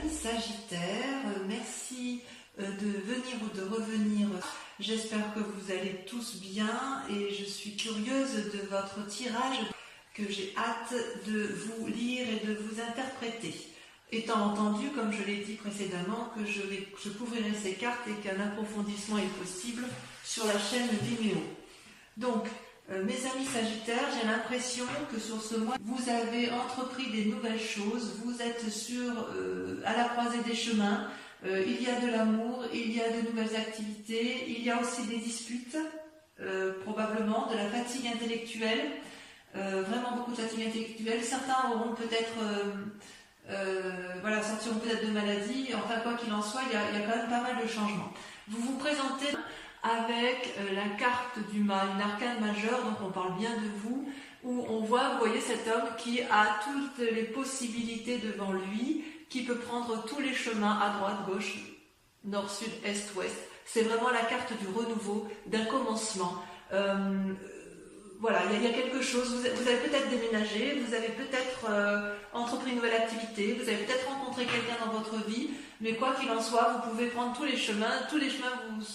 amis Sagittaires, merci de venir ou de revenir. J'espère que vous allez tous bien et je suis curieuse de votre tirage que j'ai hâte de vous lire et de vous interpréter. Étant entendu, comme je l'ai dit précédemment, que je couvrirai ces cartes et qu'un approfondissement est possible sur la chaîne Vimeo. Donc, mes amis Sagittaires, j'ai l'impression que sur ce mois, vous avez entrepris des nouvelles choses, vous êtes à la croisée des chemins, il y a de l'amour, il y a de nouvelles activités, il y a aussi des disputes, probablement, de la fatigue intellectuelle, vraiment beaucoup de fatigue intellectuelle. Certains auront peut-être, sortiront peut-être de maladie, enfin quoi qu'il en soit, il y a quand même pas mal de changements. Vous vous présentez avec la carte du mal, une arcane majeure, donc on parle bien de vous, où on voit, vous voyez cet homme qui a toutes les possibilités devant lui, qui peut prendre tous les chemins à droite, gauche, nord, sud, est, ouest. C'est vraiment la carte du renouveau, d'un commencement. Voilà, il y a quelque chose, vous avez peut-être déménagé, vous avez peut-être entrepris une nouvelle activité, vous avez peut-être rencontré quelqu'un dans votre vie, mais quoi qu'il en soit, vous pouvez prendre tous les chemins vous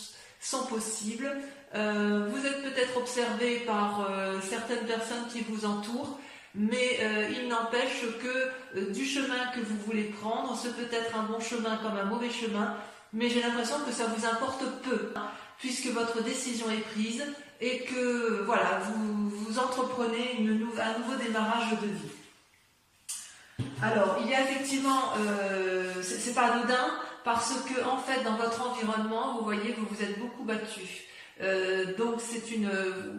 sont possibles. Vous êtes peut-être observé par certaines personnes qui vous entourent, mais il n'empêche que du chemin que vous voulez prendre, ce peut être un bon chemin comme un mauvais chemin, mais j'ai l'impression que ça vous importe peu, puisque votre décision est prise et que voilà, vous entreprenez un nouveau démarrage de vie. Alors, il y a effectivement, c'est pas anodin, parce que en fait, dans votre environnement, vous voyez, vous vous êtes beaucoup battu. Donc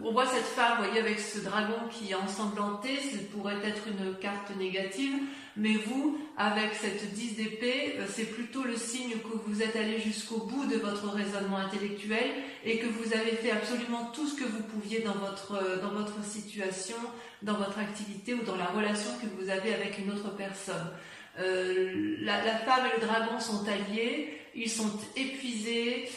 on voit cette femme, vous voyez, avec ce dragon qui est ensanglanté, ça pourrait être une carte négative, mais vous, avec cette 10 d'épée, c'est plutôt le signe que vous êtes allé jusqu'au bout de votre raisonnement intellectuel et que vous avez fait absolument tout ce que vous pouviez dans votre situation, dans votre activité ou dans la relation que vous avez avec une autre personne. La femme et le dragon sont alliés, ils sont épuisés,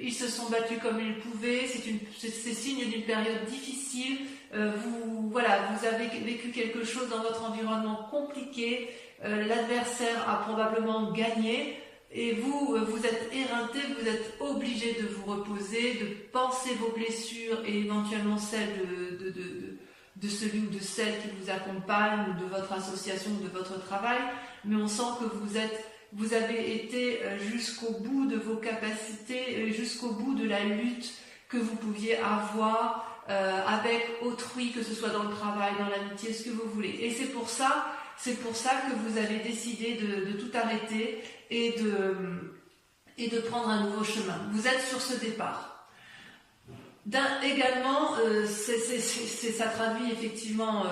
ils se sont battus comme ils pouvaient, c'est signe d'une période difficile, vous avez vécu quelque chose dans votre environnement compliqué, l'adversaire a probablement gagné, et vous êtes éreinté, vous êtes obligé de vous reposer, de penser vos blessures et éventuellement celles de celui ou de celle qui vous accompagne, ou de votre association, ou de votre travail, mais on sent que vous avez été jusqu'au bout de vos capacités, jusqu'au bout de la lutte que vous pouviez avoir avec autrui, que ce soit dans le travail, dans l'amitié, ce que vous voulez. Et c'est pour ça que vous avez décidé de tout arrêter et de prendre un nouveau chemin. Vous êtes sur ce départ. Également, ça traduit effectivement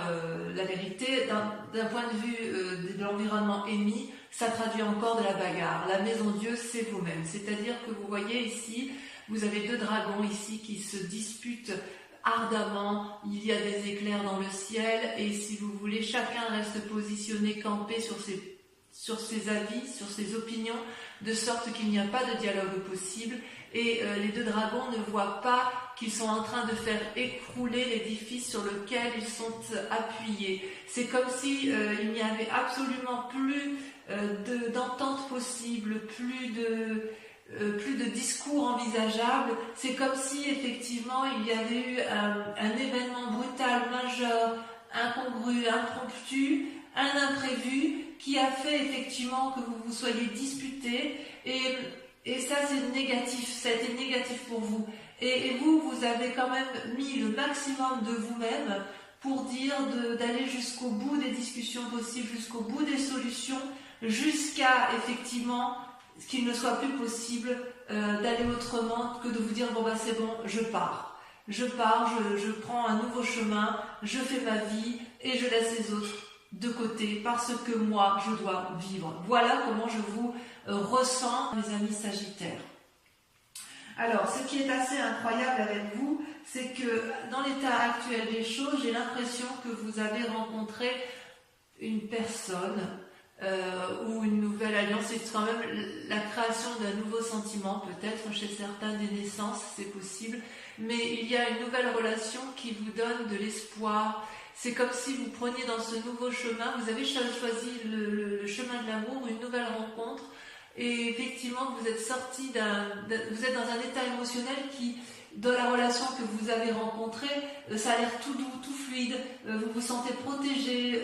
la vérité. D'un point de vue de l'environnement émis, ça traduit encore de la bagarre. La maison Dieu, c'est vous-même. C'est-à-dire que vous voyez ici, vous avez deux dragons ici qui se disputent ardemment. Il y a des éclairs dans le ciel et si vous voulez, chacun reste positionné, campé sur ses avis, sur ses opinions, de sorte qu'il n'y a pas de dialogue possible. Et les deux dragons ne voient pas qu'ils sont en train de faire écrouler l'édifice sur lequel ils sont appuyés. C'est comme si il n'y avait absolument plus d'entente possible, plus de discours envisageable. C'est comme si effectivement il y avait eu un événement brutal, majeur, incongru, impromptu, un imprévu qui a fait effectivement que vous vous soyez disputés et ça c'est négatif, ça a été négatif pour vous. Et vous avez quand même mis le maximum de vous-même pour dire d'aller jusqu'au bout des discussions possibles, jusqu'au bout des solutions, jusqu'à effectivement qu'il ne soit plus possible d'aller autrement que de vous dire bon bah c'est bon, je pars, je prends un nouveau chemin, je fais ma vie et je laisse les autres de côté parce que moi je dois vivre. Voilà comment je vous ressens, mes amis Sagittaires. Alors, ce qui est assez incroyable avec vous, c'est que dans l'état actuel des choses, j'ai l'impression que vous avez rencontré une personne ou une nouvelle alliance. C'est quand même la création d'un nouveau sentiment, peut-être chez certains des naissances, c'est possible. Mais il y a une nouvelle relation qui vous donne de l'espoir. C'est comme si vous preniez dans ce nouveau chemin, vous avez choisi le chemin de l'amour, une nouvelle rencontre. Et effectivement, vous êtes sorti vous êtes dans un état émotionnel qui, dans la relation que vous avez rencontrée, ça a l'air tout doux, tout fluide, vous vous sentez protégé,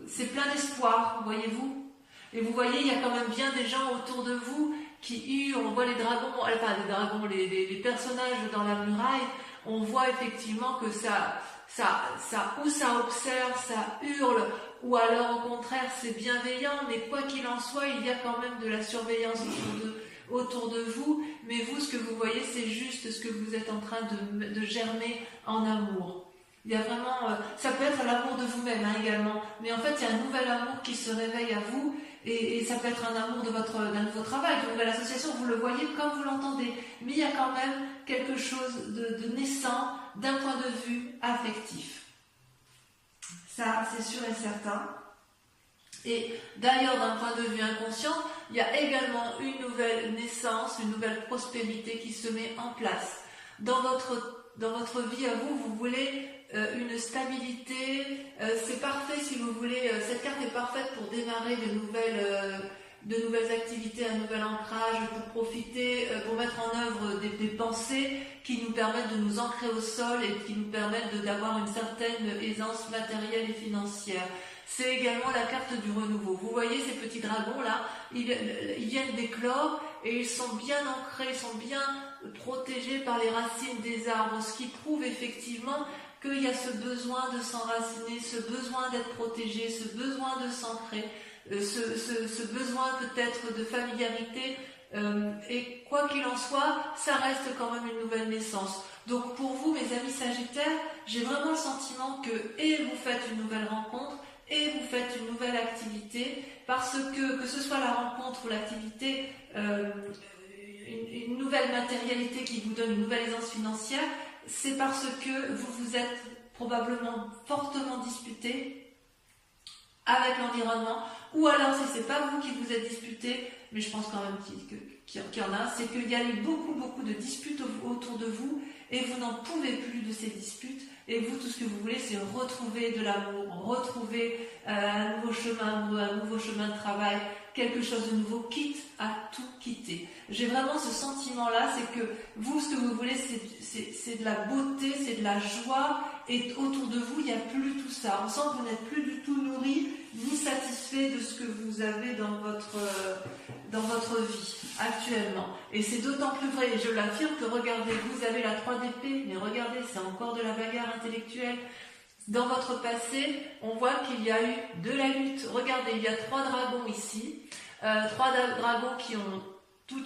c'est plein d'espoir, voyez-vous. Et vous voyez, il y a quand même bien des gens autour de vous qui hurlent, on voit les dragons, les personnages dans la muraille, on voit effectivement que ça observe, ça hurle, ou alors au contraire c'est bienveillant, mais quoi qu'il en soit, il y a quand même de la surveillance autour de vous, mais vous, ce que vous voyez, c'est juste ce que vous êtes en train de germer en amour. Il y a vraiment, ça peut être l'amour de vous-même également, mais en fait il y a un nouvel amour qui se réveille à vous, et ça peut être un amour d'un nouveau travail, d'une nouvelle association, vous le voyez comme vous l'entendez, mais il y a quand même quelque chose de naissant d'un point de vue affectif. Ça, c'est sûr et certain. Et d'ailleurs, d'un point de vue inconscient, il y a également une nouvelle naissance, une nouvelle prospérité qui se met en place. Dans votre vie à vous, vous voulez une stabilité, c'est parfait si vous voulez, cette carte est parfaite pour démarrer de nouvelles activités, un nouvel ancrage, pour profiter, pour mettre en œuvre des pensées qui nous permettent de nous ancrer au sol et qui nous permettent d'avoir une certaine aisance matérielle et financière. C'est également la carte du renouveau. Vous voyez ces petits dragons là, ils viennent d'éclore et ils sont bien ancrés, ils sont bien protégés par les racines des arbres, ce qui prouve effectivement qu'il y a ce besoin de s'enraciner, ce besoin d'être protégé, ce besoin de s'ancrer, ce besoin peut-être de familiarité, et quoi qu'il en soit, ça reste quand même une nouvelle naissance. Donc pour vous, mes amis Sagittaires, j'ai vraiment le sentiment que vous faites une nouvelle rencontre, et vous faites une nouvelle activité, parce que ce soit la rencontre ou l'activité, une nouvelle matérialité qui vous donne une nouvelle aisance financière, c'est parce que vous vous êtes probablement fortement disputé avec l'environnement, ou alors si c'est pas vous qui vous êtes disputé, mais je pense quand même qu'il y en a, c'est qu'il y a eu beaucoup de disputes autour de vous, et vous n'en pouvez plus de ces disputes, et vous, tout ce que vous voulez, c'est retrouver de l'amour, retrouver un nouveau chemin, un nouveau chemin de travail, quelque chose de nouveau, quitte à tout quitter. J'ai vraiment ce sentiment-là, c'est que vous, ce que vous voulez, c'est de la beauté, c'est de la joie, et autour de vous, il n'y a plus tout ça. On sent que vous n'êtes plus du tout nourri, ni satisfait de ce que vous avez dans votre vie actuellement. Et c'est d'autant plus vrai, et je l'affirme, que regardez, vous avez la 3 d'épée, mais regardez, c'est encore de la bagarre intellectuelle. Dans votre passé, on voit qu'il y a eu de la lutte. Regardez, il y a 3 dragons ici, 3 dragons qui ont tous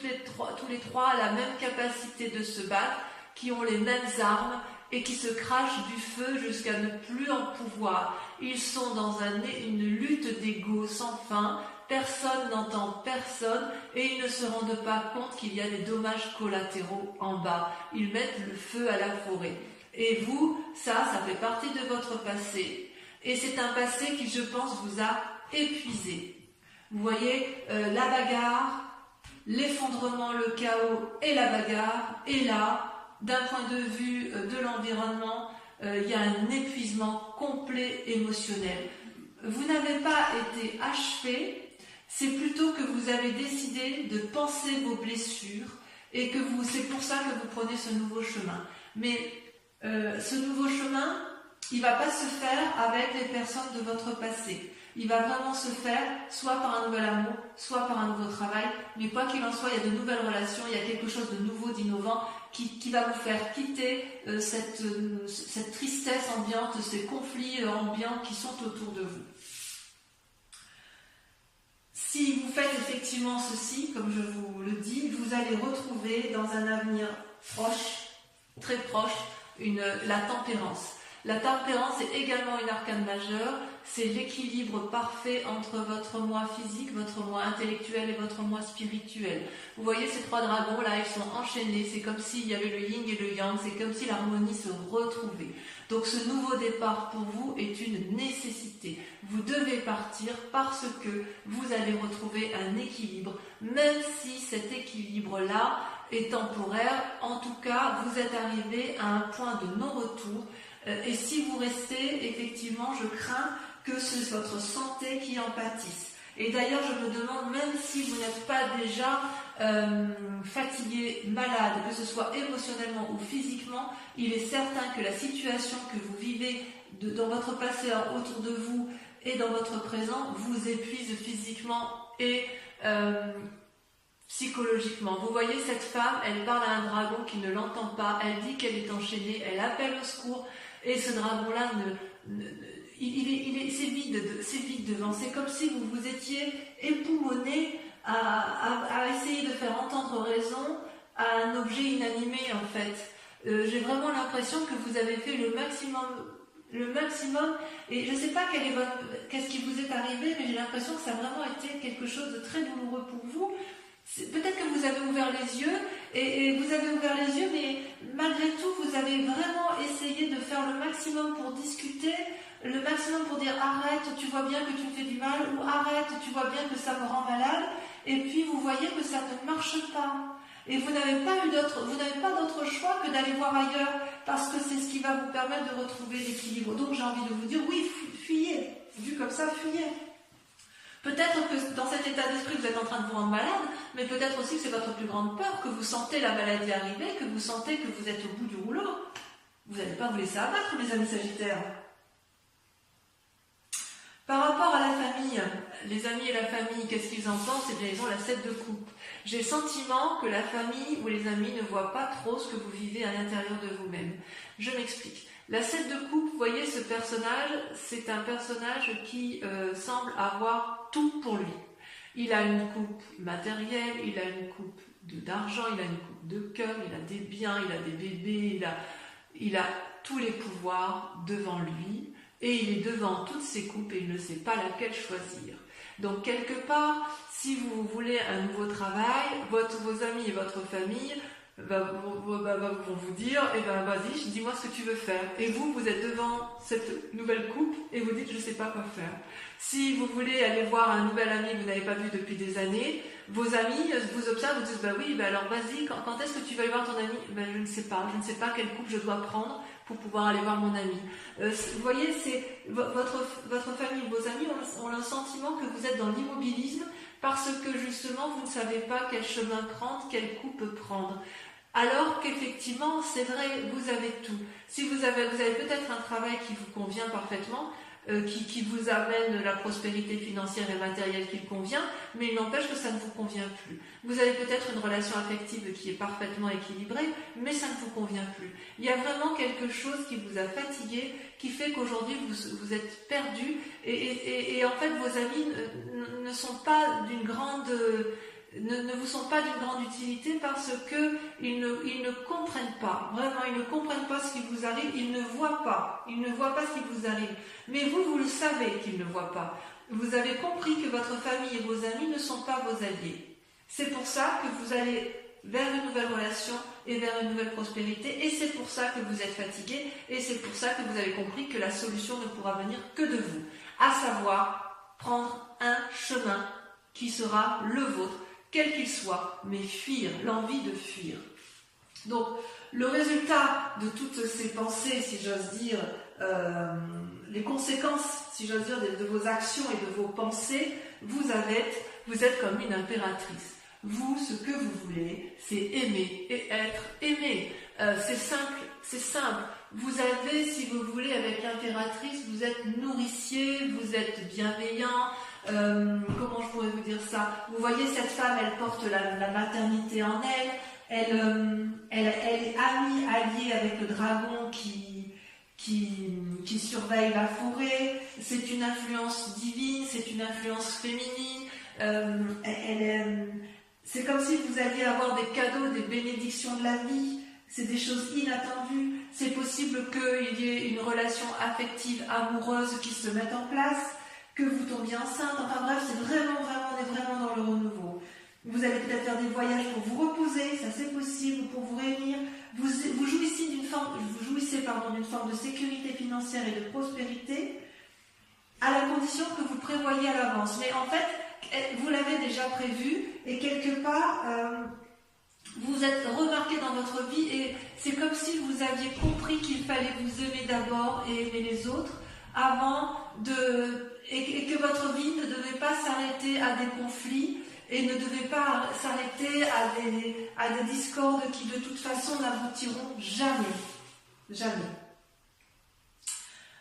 les trois la même capacité de se battre, qui ont les mêmes armes et qui se crachent du feu jusqu'à ne plus en pouvoir. Ils sont dans une lutte d'ego sans fin, personne n'entend personne et ils ne se rendent pas compte qu'il y a des dommages collatéraux en bas. Ils mettent le feu à la forêt. Et vous, ça fait partie de votre passé. Et c'est un passé qui, je pense, vous a épuisé. Vous voyez, la bagarre, l'effondrement, le chaos et la bagarre. Et là, d'un point de vue de l'environnement, il y a un épuisement complet émotionnel. Vous n'avez pas été achevé, c'est plutôt que vous avez décidé de penser vos blessures et que c'est pour ça que vous prenez ce nouveau chemin. Mais ce nouveau chemin, il ne va pas se faire avec les personnes de votre passé. Il va vraiment se faire soit par un nouvel amour, soit par un nouveau travail. Mais quoi qu'il en soit, il y a de nouvelles relations, il y a quelque chose de nouveau, d'innovant qui va vous faire quitter cette tristesse ambiante, ces conflits ambiants qui sont autour de vous. Si vous faites effectivement ceci, comme je vous le dis, vous allez retrouver dans un avenir proche, très proche, la tempérance. La tempérance est également une arcane majeure, c'est l'équilibre parfait entre votre moi physique, votre moi intellectuel et votre moi spirituel. Vous voyez ces 3 dragons là, ils sont enchaînés, c'est comme s'il y avait le yin et le yang, c'est comme si l'harmonie se retrouvait. Donc ce nouveau départ pour vous est une nécessité. Vous devez partir parce que vous allez retrouver un équilibre, même si cet équilibre-là est temporaire. En tout cas, vous êtes arrivé à un point de non-retour. Et si vous restez, effectivement, je crains que c'est votre santé qui en pâtisse. Et d'ailleurs, je me demande, même si vous n'êtes pas déjà fatigué, malade, que ce soit émotionnellement ou physiquement, il est certain que la situation que vous vivez dans votre passé autour de vous et dans votre présent vous épuise physiquement et psychologiquement. Vous voyez cette femme, elle parle à un dragon qui ne l'entend pas, elle dit qu'elle est enchaînée, elle appelle au secours, et ce dragon-là c'est vide devant. C'est comme si vous vous étiez époumoné à essayer de faire entendre raison à un objet inanimé en fait. J'ai vraiment l'impression que vous avez fait le maximum, et je ne sais pas qu'est-ce qui vous est arrivé, mais j'ai l'impression que ça a vraiment été quelque chose de très douloureux pour vous. Peut-être que vous avez ouvert les yeux, et vous avez ouvert les yeux, mais malgré tout, vous avez vraiment essayé de faire le maximum pour discuter, le maximum pour dire arrête, tu vois bien que tu me fais du mal, ou arrête, tu vois bien que ça me rend malade, et puis vous voyez que ça ne marche pas. Et vous n'avez pas d'autre choix que d'aller voir ailleurs, parce que c'est ce qui va vous permettre de retrouver l'équilibre. Donc j'ai envie de vous dire, oui, fuyez, vu comme ça, fuyez. Peut-être que dans cet état d'esprit, vous êtes en train de vous rendre malade, mais peut-être aussi que c'est votre plus grande peur, que vous sentez la maladie arriver, que vous sentez que vous êtes au bout du rouleau. Vous n'allez pas vous laisser abattre, les amis Sagittaires. Par rapport à la famille, les amis et la famille, qu'est-ce qu'ils en pensent? Eh bien, ils ont la 7 de coupe. J'ai le sentiment que la famille ou les amis ne voient pas trop ce que vous vivez à l'intérieur de vous-même. Je m'explique. La 7 de coupe, vous voyez, ce personnage, c'est un personnage qui semble avoir tout pour lui. Il a une coupe matérielle, il a une coupe d'argent, il a une coupe de cœur, il a des biens, il a des bébés, il a tous les pouvoirs devant lui. Et il est devant toutes ces coupes et il ne sait pas laquelle choisir. Donc quelque part, si vous voulez un nouveau travail, vos amis et votre famille vont vous dire, eh ben vas-y, dis-moi ce que tu veux faire. Et vous êtes devant cette nouvelle coupe et vous dites, je ne sais pas quoi faire. Si vous voulez aller voir un nouvel ami que vous n'avez pas vu depuis des années, vos amis vous observent, vous disent, bah oui, bah alors vas-y, quand est-ce que tu vas aller voir ton ami? Ben je ne sais pas quelle coupe je dois prendre pour pouvoir aller voir mon ami. Vous voyez, c'est votre famille, vos amis ont le sentiment que vous êtes dans l'immobilisme parce que justement vous ne savez pas quel chemin prendre, quelle coupe prendre. Alors qu'effectivement, c'est vrai, vous avez tout. Si vous avez peut-être un travail qui vous convient parfaitement, qui vous amène la prospérité financière et matérielle qui convient, mais il n'empêche que ça ne vous convient plus. Vous avez peut-être une relation affective qui est parfaitement équilibrée, mais ça ne vous convient plus. Il y a vraiment quelque chose qui vous a fatigué, qui fait qu'aujourd'hui vous êtes perdu, et en fait vos amis ne sont pas d'une grande... Ne vous sont pas d'une grande utilité parce qu'ils ne comprennent pas, vraiment ils ne comprennent pas ce qui vous arrive, ils ne voient pas ce qui vous arrive, mais vous le savez qu'ils ne voient pas, vous avez compris que votre famille et vos amis ne sont pas vos alliés, c'est pour ça que vous allez vers une nouvelle relation et vers une nouvelle prospérité, et c'est pour ça que vous êtes fatigué, et c'est pour ça que vous avez compris que la solution ne pourra venir que de vous, à savoir prendre un chemin qui sera le vôtre, quel qu'il soit, mais fuir, l'envie de fuir. Donc, le résultat de toutes ces pensées, si j'ose dire, les conséquences, si j'ose dire, de vos actions et de vos pensées, vous êtes comme une impératrice. Vous, ce que vous voulez, c'est aimer et être aimé. C'est simple. Vous avez, si vous voulez, avec l'impératrice, vous êtes nourricier, vous êtes bienveillant. Comment je pourrais vous dire ça? Vous voyez, cette femme, elle porte la maternité en elle est alliée avec le dragon qui surveille la forêt. C'est une influence divine, c'est une influence féminine. C'est comme si vous alliez avoir des cadeaux, des bénédictions de la vie. C'est des choses inattendues. C'est possible qu'il y ait une relation affective, amoureuse qui se mette en place, que vous tombiez enceinte. Enfin bref, c'est vraiment, on est vraiment dans le renouveau. Vous allez peut-être faire des voyages pour vous reposer, ça c'est possible, pour vous réunir. Vous jouissez d'une forme de sécurité financière et de prospérité, à la condition que vous prévoyez à l'avance. Mais en fait, vous l'avez déjà prévu, et quelque part, vous êtes remarqué dans votre vie, et c'est comme si vous aviez compris qu'il fallait vous aimer d'abord et aimer les autres, et que votre vie ne devait pas s'arrêter s'arrêter à des conflits et ne devez pas s'arrêter à des discordes qui de toute façon n'aboutiront jamais. Jamais.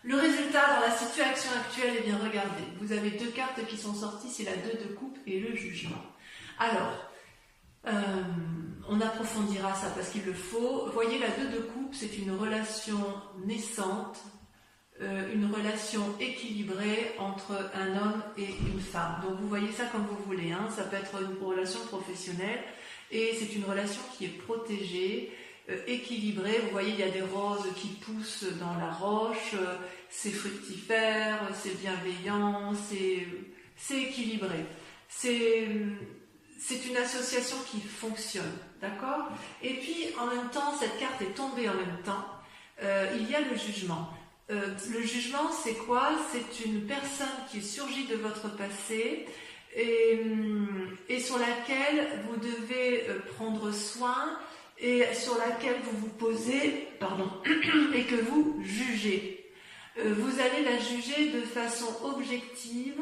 Le résultat dans la situation actuelle, eh bien regardez, vous avez deux cartes qui sont sorties, c'est la 2 de coupe et le jugement. Alors, on approfondira ça parce qu'il le faut. Vous voyez, la 2 de coupe, c'est une relation naissante, une relation équilibrée entre un homme et une femme. Donc vous voyez ça comme vous voulez, hein. Ça peut être une relation professionnelle et c'est une relation qui est protégée, équilibrée. Vous voyez, il y a des roses qui poussent dans la roche, c'est fructifère, c'est bienveillant, c'est équilibré. C'est une association qui fonctionne, d'accord? Et puis, en même temps, cette carte est tombée en même temps. Il y a le jugement. Le jugement, c'est quoi? C'est une personne qui surgit de votre passé et sur laquelle vous devez prendre soin et sur laquelle vous vous posez, et que vous jugez. Vous allez la juger de façon objective.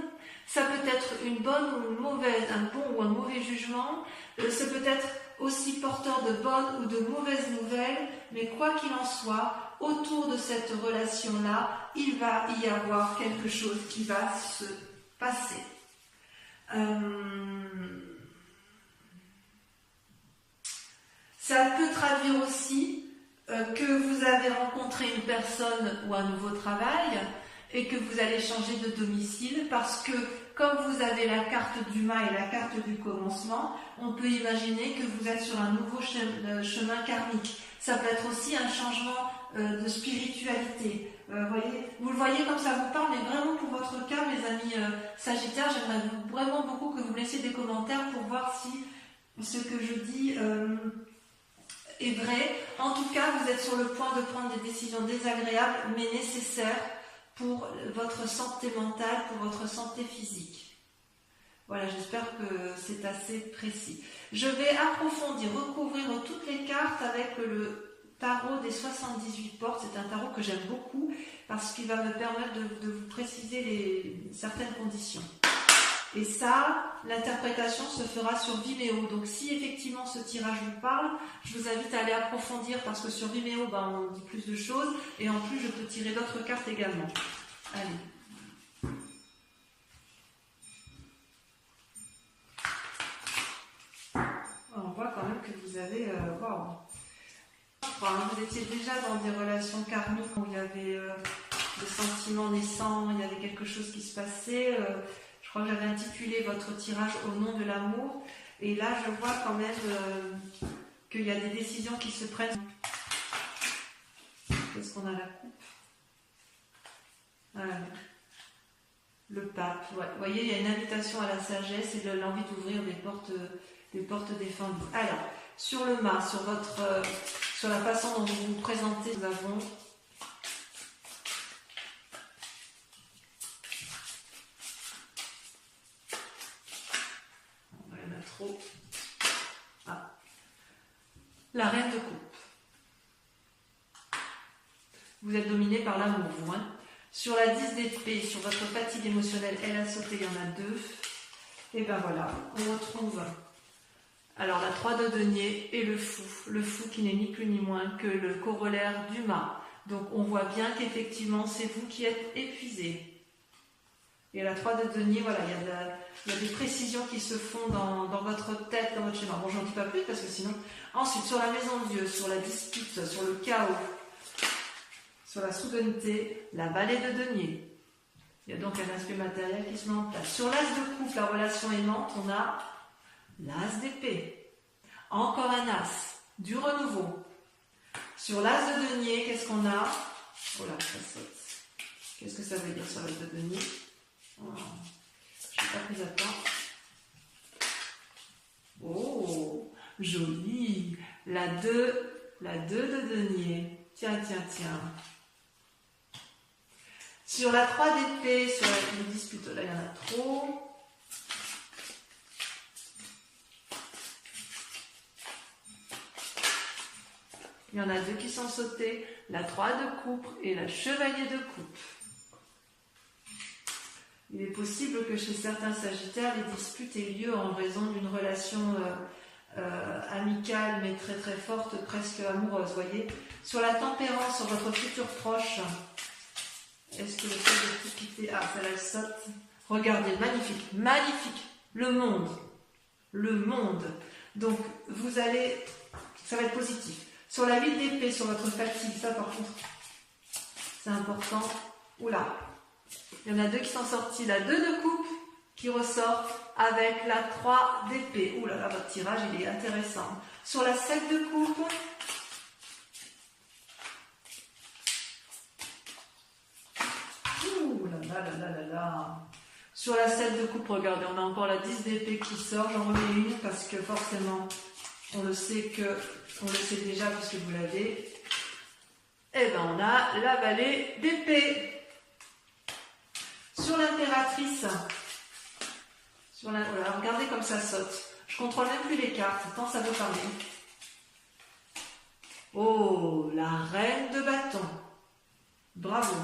Ça peut être une bonne ou une mauvaise, un bon ou un mauvais jugement. Ça peut être aussi porteur de bonnes ou de mauvaises nouvelles. Mais quoi qu'il en soit, autour de cette relation-là, il va y avoir quelque chose qui va se passer. Ça peut traduire aussi que vous avez rencontré une personne ou un nouveau travail et que vous allez changer de domicile parce que comme vous avez la carte du mât et la carte du commencement, on peut imaginer que vous êtes sur un nouveau chemin karmique. Ça peut être aussi un changement de spiritualité. Vous le voyez comme ça vous parle, mais vraiment pour votre cas, mes amis Sagittaires, j'aimerais vraiment beaucoup que vous me laissiez des commentaires pour voir si ce que je dis est vrai. En tout cas, vous êtes sur le point de prendre des décisions désagréables, mais nécessaires pour votre santé mentale, pour votre santé physique. Voilà, j'espère que c'est assez précis. Je vais approfondir, recouvrir toutes les cartes avec le tarot des 78 portes. C'est un tarot que j'aime beaucoup parce qu'il va me permettre de vous préciser certaines conditions. Et ça, l'interprétation se fera sur Vimeo. Donc si effectivement ce tirage vous parle, je vous invite à aller approfondir parce que sur Vimeo, on dit plus de choses. Et en plus, je peux tirer d'autres cartes également. Allez. On voit quand même que vous avez... vous étiez déjà dans des relations karmiques où il y avait des sentiments naissants, il y avait quelque chose qui se passait... Je crois que j'avais intitulé votre tirage au nom de l'amour. Et là, je vois quand même qu'il y a des décisions qui se prennent. Qu'est-ce qu'on a la coupe? Le pape. Ouais. Vous voyez, il y a une invitation à la sagesse et l'envie d'ouvrir des portes défendues. Alors, sur le mât, sur la façon dont vous vous présentez, nous avons... La reine de coupe. Vous êtes dominé par l'amour, vous. Sur la 10 d'épée, sur votre fatigue émotionnelle, elle a sauté, il y en a 2. Et ben voilà, on retrouve alors la 3 de denier et le fou. Le fou qui n'est ni plus ni moins que le corollaire du mât. Donc on voit bien qu'effectivement c'est vous qui êtes épuisé. Et la 3 de denier, voilà, il y a des précisions qui se font dans votre tête, dans votre schéma. Bon, j'en dis pas plus parce que sinon... Ensuite, sur la maison de Dieu, sur la dispute, sur le chaos, sur la souveraineté, la vallée de denier. Il y a donc un aspect matériel qui se met en place. Sur l'as de coupe, la relation aimante, on a l'as d'épée. Encore un as, du renouveau. Sur l'as de denier, qu'est-ce qu'on a? Oh là, ça saute. Qu'est-ce que ça veut dire sur l'as de denier? Oh, je n'ai pas pris à temps. Oh, joli. La 2 de denier. Tiens. Sur la 3 d'épée, sur la dispute, là il y en a trop. Il y en a 2 qui sont sautés. La 3 de coupe et la chevalier de coupe. Il est possible que chez certains Sagittaires, les disputes aient lieu en raison d'une relation amicale, mais très très forte, presque amoureuse, voyez. Sur la tempérance, sur votre futur proche, est-ce que le fait de tout quitter... Ah, ça la saute. Regardez, magnifique, magnifique. Le monde. Le monde. Donc, vous allez... Ça va être positif. Sur la 8 d'épée, sur votre fatigue, ça par contre, c'est important. Oula, il y en a deux qui sont sortis. La 2 de coupe qui ressort avec la 3 d'épée. Oula, là, votre tirage, il est intéressant. Sur la 7 de coupe, sur la 7 de coupe, regardez, on a encore la 10 d'épée qui sort. J'en remets une parce que forcément, on le sait déjà puisque vous l'avez. Et ben on a la vallée d'épée. Sur l'impératrice, voilà, regardez comme ça saute. Je contrôle même plus les cartes, tant ça veut parler. Oh, la reine de bâton. Bravo.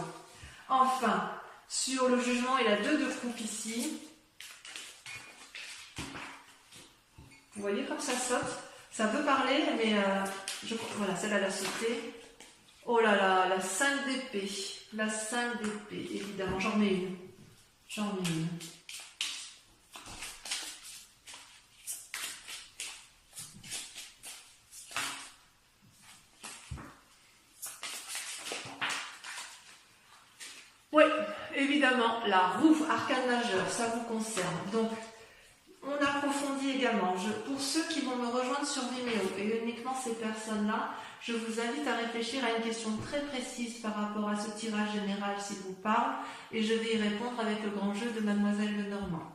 Enfin, sur le jugement et la 2 de coupe ici. Vous voyez comme ça saute? Ça peut parler, mais voilà, celle-là l'a sauté. Oh là là, la 5 d'épée. La 5 d'épée, évidemment. J'en mets une. J'en mets une. Oui, évidemment, la roue, arcane majeur, ça vous concerne. Donc, on approfondit également. Pour ceux qui vont me rejoindre sur Vimeo, et uniquement ces personnes-là, je vous invite à réfléchir à une question très précise par rapport à ce tirage général s'il vous parle, et je vais y répondre avec le grand jeu de Mademoiselle Lenormand.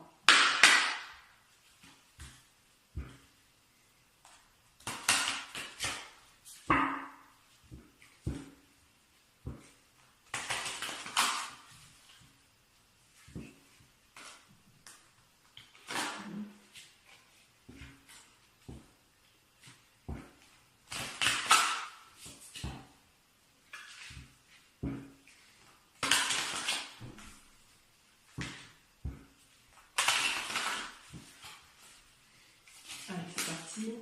Allez, c'est parti.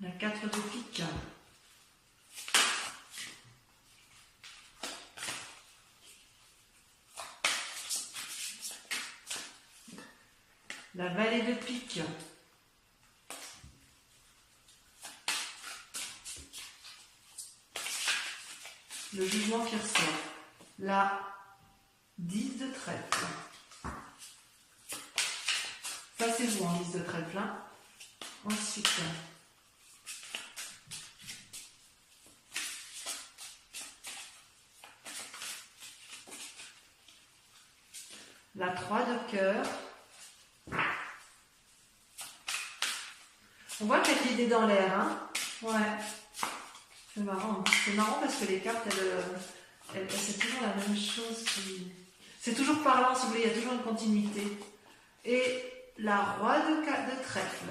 La 4 de pique. La vallée de pique. Le jugement qui ressort. La 10 de trèfle. Ça c'est vous en 10 de trèfle. Hein. Ensuite, la 3 de cœur. On voit qu'il y a de l'idée dans l'air. Hein. Ouais. C'est marrant. C'est marrant parce que les cartes, c'est toujours la même chose. C'est toujours parlant, si vous voulez, il y a toujours une continuité. Et la roi de trèfle.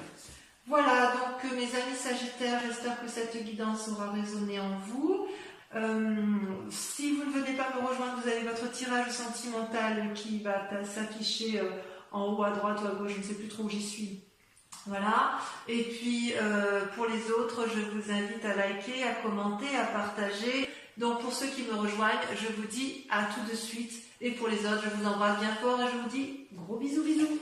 Voilà, donc mes amis Sagittaires, j'espère que cette guidance aura résonné en vous. Si vous ne venez pas me rejoindre, vous avez votre tirage sentimental qui va s'afficher en haut à droite ou à gauche, je ne sais plus trop où j'y suis. Voilà, et puis pour les autres, je vous invite à liker, à commenter, à partager. Donc pour ceux qui me rejoignent, je vous dis à tout de suite. Et pour les autres, je vous embrasse bien fort et je vous dis gros bisous bisous.